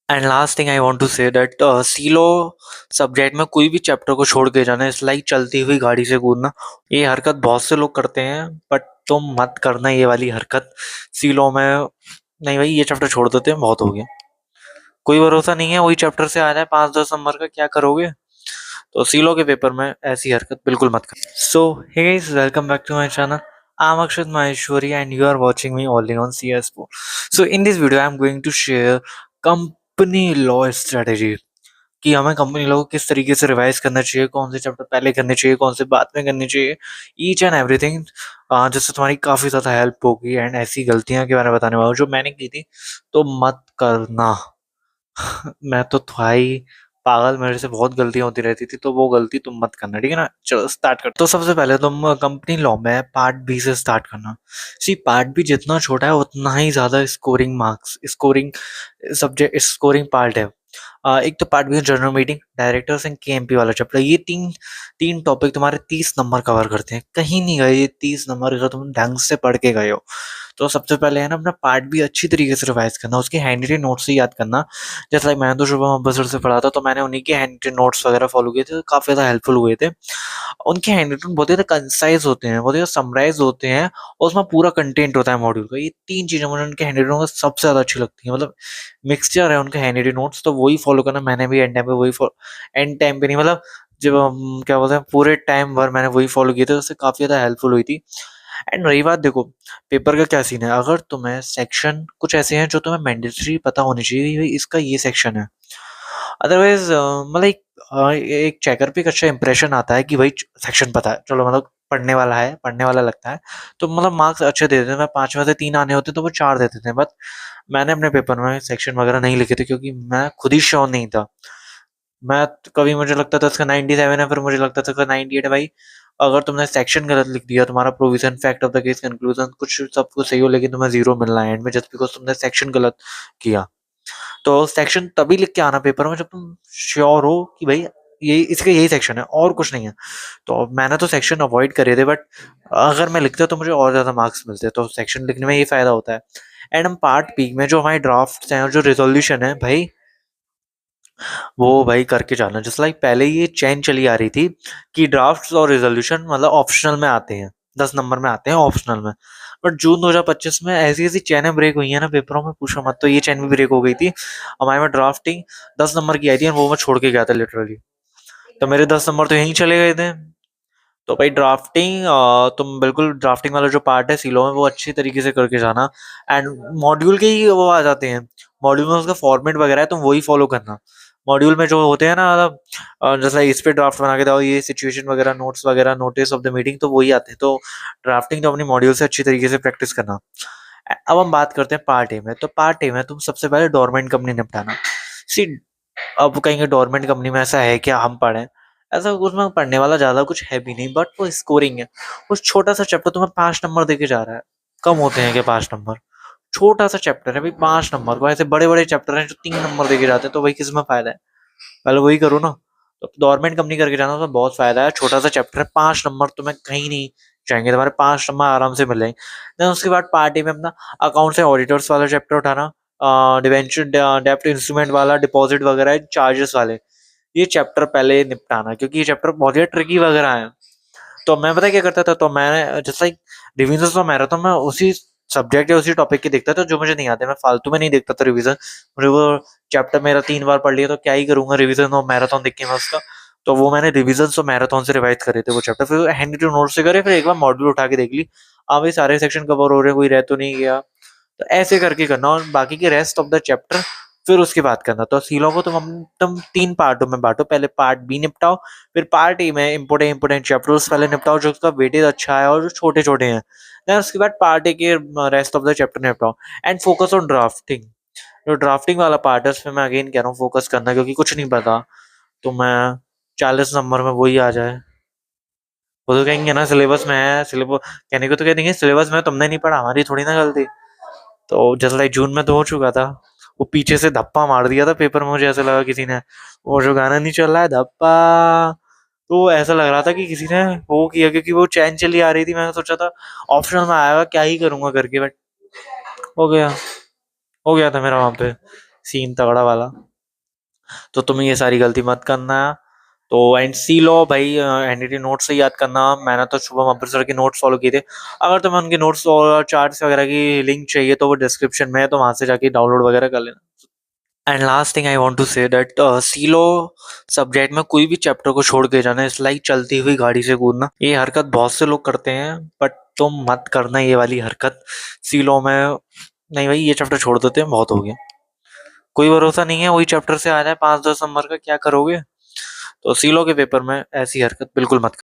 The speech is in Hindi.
And last thing I want to say that सीलो सब्जेक्ट में कोई भी चैप्टर को छोड़ के जाना इट्स लाइक चलती हुई गाड़ी से कूदना। ये हरकत बहुत से लोग करते हैं, बट तुम मत करना ये वाली हरकत सीलो में। नहीं भाई, ये चैप्टर छोड़ देते हैं, बहुत हो गया। कोई भरोसा नहीं है, वही चैप्टर से आ जाए 5-10 नंबर का, क्या करोगे? तो सीलो के पेपर में ऐसी हरकत बिल्कुल मत कर। So hey guys, welcome back to my channel. I'm Akshat Maheshwari and you are watching me only on CS4. So in this video I'm going to share company law strategy कि हमें कंपनी लॉ को किस तरीके से रिवाइज करना चाहिए, कौन से चैप्टर पहले करने चाहिए, कौन से बाद में करने चाहिए, ईच एंड एवरीथिंग, जिससे तुम्हारी काफ़ी ज़्यादा हेल्प होगी। एंड ऐसी गलतियां के बारे में बताने वाला हूँ जो मैंने की थी, तो मत करना। मैं तो था ही पागल, मेरे से बहुत गलतियां होती रहती थी, तो वो गलती तुम मत करना, ठीक है ना? चलो स्टार्ट कर। तो सबसे पहले तुम कंपनी लॉ में पार्ट बी से स्टार्ट करना। सी पार्ट बी जितना छोटा है उतना ही ज्यादा scoring marks, scoring subject, scoring part है। एक तो पार्ट बी है general meeting, directors and KMP वाला चैप्टर। ये तीन तीन टॉपिक तुम्हारे 30 नंबर कवर करते हैं, कहीं नहीं गए ये 30 नंबर अगर तुम ढंग से पढ़ के गए हो। तो सबसे पहले है ना, अपना पार्ट भी अच्छी तरीके से रिवाइज करना, उसके हैंड रिटन नोट्स से याद करना। जैसे लाइक मैंने तो शुभम अब्बासर से पढ़ा था, तो मैंने उन्हीं के हैंड रिटन नोट्स वगैरह फॉलो किए थे, तो काफ़ी ज़्यादा हेल्पफुल हुए थे। उनके हैंड रिटन बहुत ज़्यादा कंसाइज होते हैं, बहुत ज़्यादा समराइज होते हैं, और उसमें पूरा कंटेंट होता है मॉड्यूल का। ये तीन चीज़ें मुझे उनके हैंड रिटन सबसे ज़्यादा अच्छी लगती हैं, मतलब मिक्सचर है उनके हैंड रिटन नोट्स, तो वही फॉलो करना। मैंने भी एंड टाइम पे वही एंड टाइम पे नहीं, मतलब जब हम क्या बोलते हैं, पूरे टाइम भर मैंने वही फॉलो किए थे, उससे काफ़ी ज़्यादा हेल्पफुल हुई थी। एंड रही बात, देखो पेपर का क्या सीन है, अगर तुम्हें सेक्शन कुछ ऐसे हैं जो तुम्हें मैंडेटरी पता होनी चाहिए कि भाई इसका ये सेक्शन है। अदरवाइज मतलब एक चेकर पे एक अच्छा इंप्रेशन आता है कि भाई सेक्शन पता है, चलो मतलब पढ़ने वाला है, पढ़ने वाला लगता है, तो मतलब मार्क्स अच्छे दे देते हैं। मैं 5 में से 3 आने होते तो वो 4 देते थे, बट मैंने अपने पेपर में सेक्शन वगैरह नहीं लिखे थे, क्योंकि मैं खुद ही श्योर नहीं था। मैं कभी मुझे लगता था इसका 97 है, फिर मुझे लगता था इसका 98 है। भाई अगर तुमने सेक्शन गलत लिख दिया, तुम्हारा provision, fact of the case, conclusion, कुछ सब कुछ सही हो, लेकिन तुम्हें जीरो मिलना है एंड में, जस्ट बिकॉज तुमने सेक्शन गलत किया। तो सेक्शन तभी लिख के आना पेपर में जब तुम श्योर हो कि भाई ये इसका यही सेक्शन है और कुछ नहीं है। तो मैंने तो सेक्शन अवॉइड करे थे, बट अगर मैं लिखता तो मुझे और ज्यादा मार्क्स मिलते, तो सेक्शन लिखने में ये फायदा होता है। एंड हम पार्ट पी में जो हमारे ड्राफ्ट हैं और जो रिजोल्यूशन है भाई, वो भाई करके जाना। जस्ट लाइक पहले ये चैन चली आ रही थी कि ड्राफ्ट्स और रिजोल्यूशन मतलब ऑप्शनल में आते हैं, 10 नंबर में आते हैं ऑप्शनल में। बट जून 2025 में ऐसी ऐसी चैनें ब्रेक हुई है ना पेपरों में, पूछो मत। तो ये चैन भी ब्रेक हो गई थी। हमारे में ड्राफ्टिंग 10 नंबर की आई थी और वो मैं छोड़ के गया था लिटरली, तो मेरे 10 नंबर तो यहीं चले गए थे। तो भाई ड्राफ्टिंग, तुम बिल्कुल ड्राफ्टिंग वाला जो पार्ट है सीलो में, वो अच्छी तरीके से करके जाना। एंड मॉड्यूल के ही वो आ जाते हैं, मॉड्यूल में उसका फॉर्मेट वगैरह है, तुम वही फॉलो करना। मॉड्यूल में जो होते हैं ना, मतलब जैसा इस पे ड्राफ्ट बना के दो, ये सिचुएशन वगैरह, नोट्स वगैरह, नोटिस ऑफ द मीटिंग, तो वही आते हैं। तो ड्राफ्टिंग तो अपनी मॉड्यूल से अच्छी तरीके से प्रैक्टिस करना। अब हम बात करते हैं पार्ट ए में। तो पार्ट ए में तुम सबसे पहले डोरमेंट कंपनी निपटाना। सी, अब कहेंगे डोरमेंट कंपनी में ऐसा है क्या हम पढ़े? ऐसा उसमें पढ़ने वाला ज्यादा कुछ है भी नहीं, बट वो स्कोरिंग है। उस छोटा सा चैप्टर तुम्हें 5 नंबर देके जा रहा है, कम होते हैं क्या 5 नंबर? छोटा सा चैप्टर है भाई, 5 नंबर को। ऐसे बड़े बड़े चैप्टर हैं जो 3 नंबर देके जाते हैं, तो भाई किस में फायदा है? पहले वही करो ना। तो गवर्नमेंट कंपनी करके जाना तो बहुत फायदा है। छोटा सा चैप्टर है, 5 नंबर तुम्हें कहीं नहीं जाएंगे, तुम्हारे 5 नंबर आराम से मिल जाएंगे। देन उसके बाद पार्ट ए में अपना अकाउंट्स एंड ऑडिटर्स वाला चैप्टर उठाना, डिवेंचर डेप्ट इंस्ट्रूमेंट वाला, डिपॉजिट वगैरह, चार्जेस वाले, ये चैप्टर पहले निपटाना, क्योंकि ये चैप्टर बहुत ही ट्रिकी वगैरह है। तो मैं पता क्या करता था, तो मैं जैसा लाइक रिविजन तो मैराथन में उसी सब्जेक्ट या उसी टॉपिक की देखता था जो मुझे नहीं आते। मैं फालतू में नहीं देखता था रिवीजन। मुझे वो चैप्टर मेरा 3 बार पढ़ लिया तो क्या ही करूंगा रिवीजन और मैराथन देख के मैं उसका। तो वो मैंने रिवीजन और मैराथन से रिवाइज करे थे वो चैप्टर, फिर हैंड रिटन नोट से करे, फिर एक बार मॉड्यूल उठा के देख ली। हाँ भाई सारे सेक्शन कवर हो रहे हैं, कोई रह तो नहीं गया। तो ऐसे करके करना, और बाकी के रेस्ट ऑफ द चैप्टर फिर उसकी बात करना। तो सीलों को तुम 3 पार्टों में बांटो। पहले पार्ट बी निपटाओ, फिर पार्ट ए में इंपोर्टेंट चैप्टर्स पहले निपटाओ जो उसका वेटेज अच्छा है और जो छोटे छोटे हैं। देन उसके बाद पार्ट ए के रेस्ट ऑफ द चैप्टर निपटाओ। And focus on drafting. जो ड्राफ्टिंग वाला पार्ट है उसमें मैं अगेन कह रहा हूँ फोकस करना, क्योंकि कुछ नहीं पता तो मैं 40 नंबर में वही आ जाए। वो तो कहेंगे ना सिलेबस में है, सिलेबस कहने को तो कह देंगे सिलेबस में, तुमने नहीं पढ़ा, हमारी थोड़ी ना गलती। तो जैसे लाइक जून में तो हो चुका था, वो पीछे से धप्पा मार दिया था पेपर में, मुझे ऐसा लगा किसी ने, वो जो गाना नहीं चल रहा है धप्पा, तो ऐसा लग रहा था कि किसी ने वो किया, क्योंकि वो चैन चली आ रही थी। मैंने सोचा था ऑप्शन में आएगा क्या ही करूंगा करके, बट हो गया, हो गया था मेरा वहां पे। सीन तगड़ा वाला। तो तुम्हें ये सारी गलती मत करना। तो एंड सी लो भाई, एनडीटी नोट्स से याद करना। मैंने तो शुभम अब्सर के नोट्स फॉलो किए थे। अगर तुम्हें उनके नोट्स और चार्ट्स वगैरह की लिंक चाहिए तो वो डिस्क्रिप्शन में है, तो वहां से जाके डाउनलोड वगैरह कर लेना। And last thing I want to say that सीलो सब्जेक्ट में कोई भी चैप्टर को छोड़ के जाना इट्स लाइक चलती हुई गाड़ी से कूदना। ये हरकत बहुत से लोग करते हैं, बट तुम मत करना ये वाली हरकत सीलो में। नहीं भाई, ये चैप्टर छोड़ देते हैं, बहुत हो गया। कोई भरोसा नहीं है, वही चैप्टर से आ जाए 5-10 नंबर का, क्या करोगे? तो सीलो के पेपर में ऐसी हरकत बिल्कुल मत